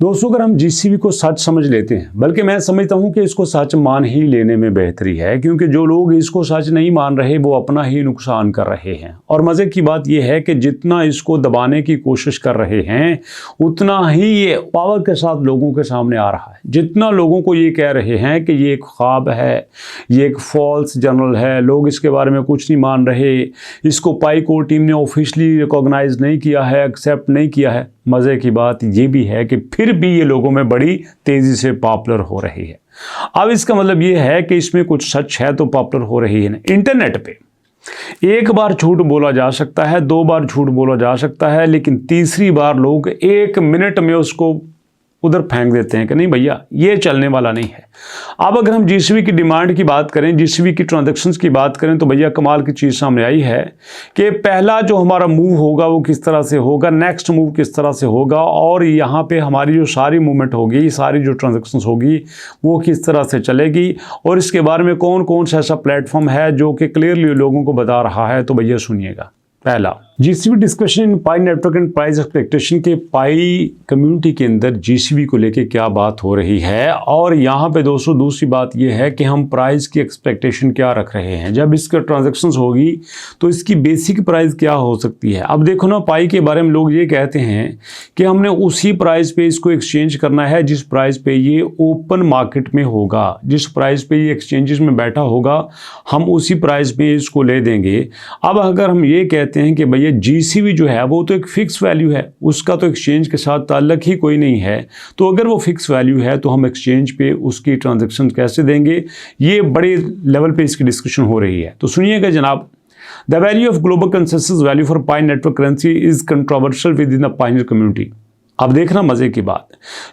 दोस्तों, अगर हम जीसीबी को सच समझ लेते हैं, बल्कि मैं समझता हूं कि इसको सच मान ही लेने में बेहतरी है, क्योंकि जो लोग इसको सच नहीं मान रहे वो अपना ही नुकसान कर रहे हैं। और मज़े की बात यह है कि जितना इसको दबाने की कोशिश कर रहे हैं उतना ही ये पावर के साथ लोगों के सामने आ रहा है। जितना लोगों को ये कह रहे हैं कि ये एक ख्वाब है, ये एक फॉल्स जर्नल है, लोग इसके बारे में कुछ नहीं मान रहे, इसको पाई कोर टीम ने ऑफिशियली रिकॉग्नाइज नहीं किया है, एक्सेप्ट नहीं किया है। मज़े की बात ये भी है कि फिर भी ये लोगों में बड़ी तेज़ी से पॉपुलर हो रही है। अब इसका मतलब ये है कि इसमें कुछ सच है तो पॉपुलर हो रही है। इंटरनेट पे एक बार झूठ बोला जा सकता है, 2 बार झूठ बोला जा सकता है, लेकिन तीसरी बार लोग 1 मिनट में उसको उधर फेंक देते हैं कि नहीं भैया ये चलने वाला नहीं है। अब अगर हम जीसीबी की डिमांड की बात करें, जीसीबी की ट्रांजैक्शंस की बात करें, तो भैया कमाल की चीज़ सामने आई है कि पहला जो हमारा मूव होगा वो किस तरह से होगा, नेक्स्ट मूव किस तरह से होगा, और यहाँ पे हमारी जो सारी मूवमेंट होगी, सारी जो ट्रांजैक्शंस होगी वो किस तरह से चलेगी, और इसके बारे में कौन कौन सा ऐसा प्लेटफॉर्म है जो कि क्लियरली लोगों को बता रहा है। तो भैया सुनिएगा। पहला, GCB discussion in pi network and price expectation के पाई कम्युनिटी के अंदर जीसीबी को लेके क्या बात हो रही है। और यहाँ पे दोस्तों दूसरी बात ये है कि हम प्राइस की एक्सपेक्टेशन क्या रख रहे हैं। जब इसका ट्रांजैक्शंस होगी तो इसकी बेसिक प्राइस क्या हो सकती है। अब देखो ना, पाई के बारे में लोग ये कहते हैं कि हमने उसी प्राइस पे इसको एक्सचेंज करना है जिस प्राइस पे ये ओपन मार्केट में होगा, जिस प्राइस पे ये एक्सचेंजेस में बैठा होगा हम उसी प्राइस पे इसको ले देंगे। अब अगर हम ये कहते हैं कि भैया जीसीबी जो है वो तो एक फिक्स वैल्यू है, उसका तो एक्सचेंज के साथ ताल्लुक ही कोई नहीं है, तो अगर वो फिक्स वैल्यू है तो हम एक्सचेंज पे उसकी ट्रांजैक्शन कैसे देंगे, ये बड़े लेवल पे इसकी डिस्कशन हो रही है। तो सुनिएगा जनाब। The value of global consensus value for pi network currency is controversial with in the pioneer community. अब देखना मजे की बात,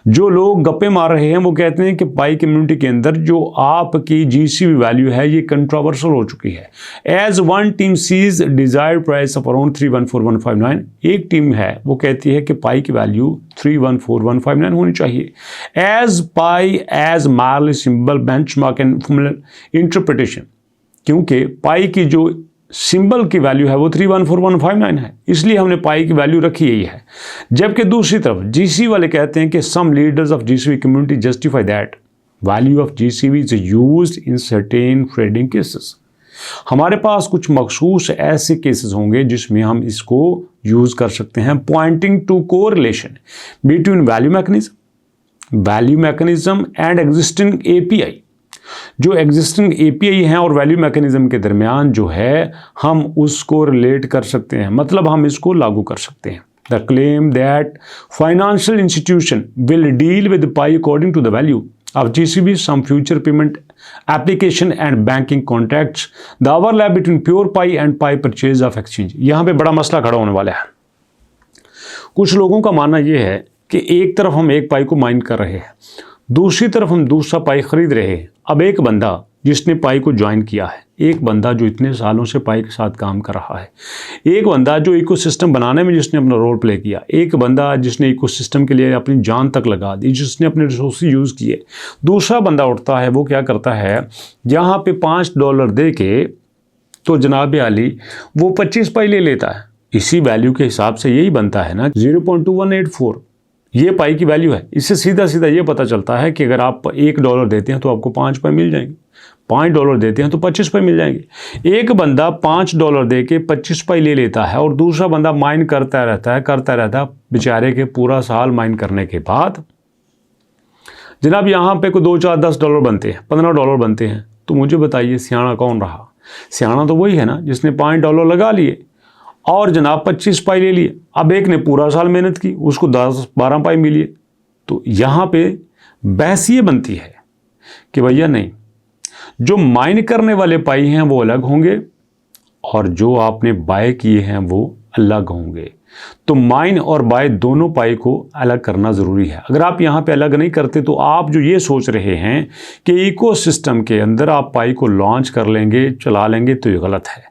जो लोग गप्पे मार रहे हैं वो कहते हैं कि पाई कम्युनिटी के अंदर जो आपकी जीसीबी वैल्यू है ये कंट्रोवर्शियल हो चुकी है। As one team sees desired price of around 314159, एक टीम है वो कहती है कि पाई की वैल्यू 314159 होनी चाहिए। As pi as merely symbol benchmark and interpretation, क्योंकि पाई की जो सिंबल की वैल्यू है वो 314159 है, इसलिए हमने पाई की वैल्यू रखी यही है। जबकि दूसरी तरफ जीसीबी वाले कहते हैं कि some leaders of GCB community justify that value of GCB is used in certain trading cases. हमारे पास कुछ मखसूस ऐसे केसेस होंगे जिसमें हम इसको यूज कर सकते हैं, pointing to correlation between value mechanism and existing API. जो एग्जिस्टिंग एपीआई हैं और वैल्यू मैकेनिज्म के दरमियान जो है हम उसको रिलेट कर सकते हैं, मतलब हम इसको लागू कर सकते हैं। The claim that financial institution will deal with pi according to the value of GCB, some future payment application and banking contracts, the overlap between pure pi and pi purchase of exchange. यहाँ पे बड़ा मसला खड़ा होने वाला है। कुछ लोगों का मानना यह है कि एक तरफ हम एक पाई को माइन कर रहे हैं, दूसरी तरफ हम दूसरा पाई खरीद रहे हैं। अब एक बंदा जिसने पाई को ज्वाइन किया है, एक बंदा जो इतने सालों से पाई के साथ काम कर रहा है, एक बंदा जो इकोसिस्टम बनाने में जिसने अपना रोल प्ले किया, एक बंदा जिसने इकोसिस्टम के लिए अपनी जान तक लगा दी, जिसने अपने रिसोर्स यूज़ किए। दूसरा बंदा उठता है, वो क्या करता है, यहाँ पे $5 दे के तो जनाब आली वो 25 पाई ले लेता है। इसी वैल्यू के हिसाब से यही बनता है ना 0.2184, ये पाई की वैल्यू है। इससे सीधा सीधा ये पता चलता है कि अगर आप $1 देते हैं तो आपको 5 पाई मिल जाएंगे, $5 देते हैं तो 25 पाई मिल जाएंगे। एक बंदा $5 दे के 25 पाई ले लेता है और दूसरा बंदा माइन करता रहता है बेचारे के पूरा साल माइन करने के बाद जनाब यहाँ पे कोई 2, 4, $10 बनते हैं, $15 बनते हैं। तो मुझे बताइए सियाना कौन रहा? सियाना तो वही है ना जिसने $5 लगा लिए और जनाब 25 पाई ले लिए। अब एक ने पूरा साल मेहनत की, उसको 10-12 पाई मिली। तो यहाँ पे बहस ये बनती है कि भैया नहीं, जो माइन करने वाले पाई हैं वो अलग होंगे और जो आपने बाय किए हैं वो अलग होंगे। तो माइन और बाय दोनों पाई को अलग करना ज़रूरी है। अगर आप यहाँ पे अलग नहीं करते तो आप जो ये सोच रहे हैं कि इकोसिस्टम के अंदर आप पाई को लॉन्च कर लेंगे, चला लेंगे, तो ये गलत है।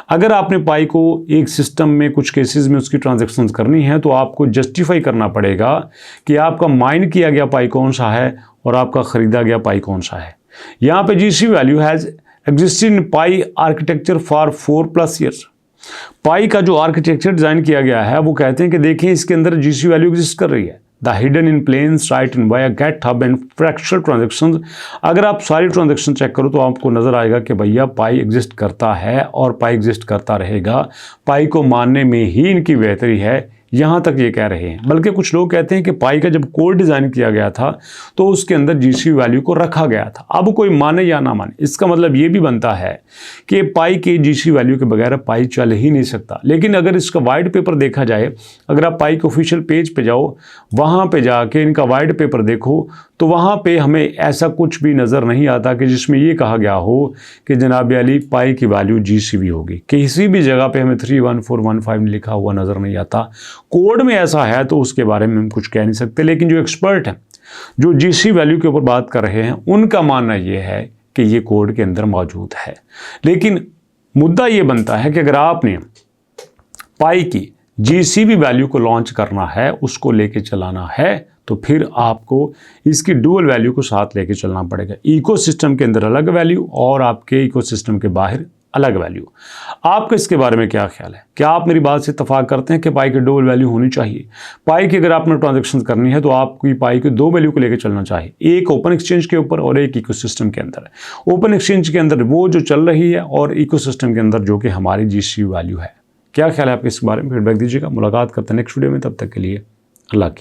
अगर आपने पाई को एक सिस्टम में कुछ केसेस में उसकी ट्रांजैक्शंस करनी है तो आपको जस्टिफाई करना पड़ेगा कि आपका माइन किया गया पाई कौन सा है और आपका ख़रीदा गया पाई कौन सा है। यहाँ पे GCB value has existed in Pi architecture for 4+ years. Pi का जो आर्किटेक्चर डिज़ाइन किया गया है वो कहते हैं कि देखें इसके अंदर जीसीबी वैल्यू एग्जिस्ट कर रही है। The hidden in plain sight in via gate hub and fracture transaction. अगर आप सारी ट्रांजेक्शन चेक करो तो आपको नजर आएगा कि भैया पाई एग्जिस्ट करता है और पाई एग्जिस्ट करता रहेगा। पाई को मानने में ही इनकी बेहतरी है, यहाँ तक ये कह रहे हैं। बल्कि कुछ लोग कहते हैं कि पाई का जब कोड डिज़ाइन किया गया था तो उसके अंदर जीसी वैल्यू को रखा गया था। अब कोई माने या ना माने, इसका मतलब ये भी बनता है कि पाई के जीसी वैल्यू के बगैर पाई चल ही नहीं सकता। लेकिन अगर इसका वाइट पेपर देखा जाए, अगर आप पाई के ऑफिशियल पेज पे जाओ, वहाँ पे जाके इनका वाइट पेपर देखो, तो वहाँ पे हमें ऐसा कुछ भी नज़र नहीं आता कि जिसमें ये कहा गया हो कि जनाब अली पाई की वैल्यू जीसीवी होगी। किसी भी जगह पे हमें 31415 लिखा हुआ नज़र नहीं आता। कोड में ऐसा है तो उसके बारे में हम कुछ कह नहीं सकते, लेकिन जो एक्सपर्ट हैं, जो जीसी वैल्यू के ऊपर बात कर रहे हैं, उनका मानना ये है कि ये कोड के अंदर मौजूद है। लेकिन मुद्दा ये बनता है कि अगर आपने पाई की जीसीवी वैल्यू को लॉन्च करना है, उसको लेके चलाना है, तो फिर आपको इसकी डुअल वैल्यू को साथ लेके चलना पड़ेगा। इकोसिस्टम के अंदर अलग वैल्यू और आपके इकोसिस्टम के बाहर अलग वैल्यू। आपका इसके बारे में क्या ख्याल है? क्या आप मेरी बात से इत्तेफाक करते हैं कि पाई की डुअल वैल्यू होनी चाहिए? पाई की अगर आपने ट्रांजैक्शन करनी है तो आपकी पाई की दो वैल्यू को लेकर चलना चाहिए, एक ओपन एक्सचेंज के ऊपर और एक इकोसिस्टम के अंदर। ओपन एक्सचेंज के अंदर वो जो चल रही है और इकोसिस्टम के अंदर जो कि हमारी जीसी वैल्यू है। क्या ख्याल है आपके इस बारे में? फीडबैक दीजिएगा। मुलाकात करते हैं नेक्स्ट वीडियो में, तब तक के लिए अल्लाह की।